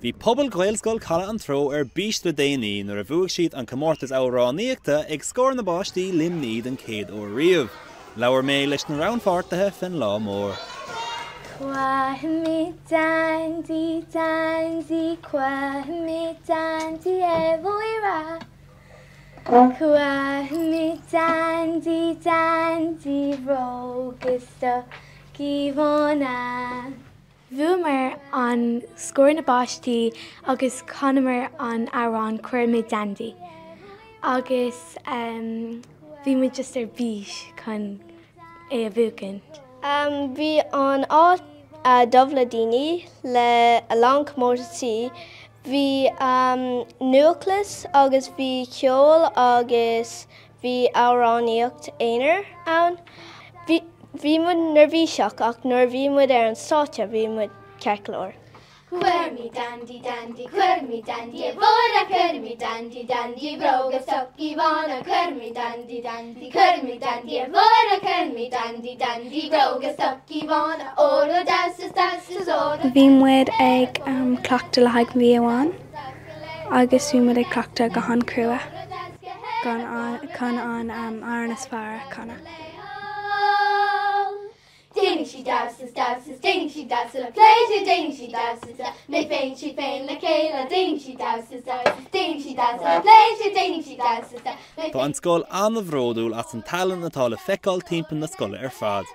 Bhí pobl Gaelscoil Chaladh an Treoigh bPáistí déanaí nuair a bhuaigh siad an comórtas amhránaíochta ag Scór na bPáistí Luimnigh den chéad ó riamh. Leabhar mé leis na rannpháirtithe fin lá mór. Kwahmi dandy dandy, kwahmi dandy evoira. Kwahmi dandy dandy, rogusta givona. Bhuamar an Scór na bPáistí agus conamar an Arán cuairmid dandy. Agus bhí mu just bís chun é a bhuacin. Bhí an áit dubhla daoine le a long commórtatí. Bhí nuachlas agus bhí ceol agus bhí amhránaíocht éonar ann. Bhí mud nervhíseach ach nuair bhí mud ar an státe bhí mud cearclóir. Cuirmí dandy dandy, cuirmí dandy, evora cuirmí dandy dandy, broga sucky vana, cuirmí dandy dandy, cuirmí dandy, evora cuirmí dandy dandy, broga sucky vana, ora dasas ora. Bhí muid ag cleachta le haig bhí amháin, agus bhí muid ag cleachta go hon crua, chun an airnas fear chuna. Ding she dances, ding she dances, a pleasure, ding she dances, me fain she fain la Kayla, ding she dances, ding she dances, a pleasure, ding she dances. Tá an scóil anmhródúil as an talan atá le feiceáil timpeall na scoile ar fad.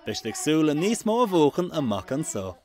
Beis ag súil níos mó a bhuachan amach an so.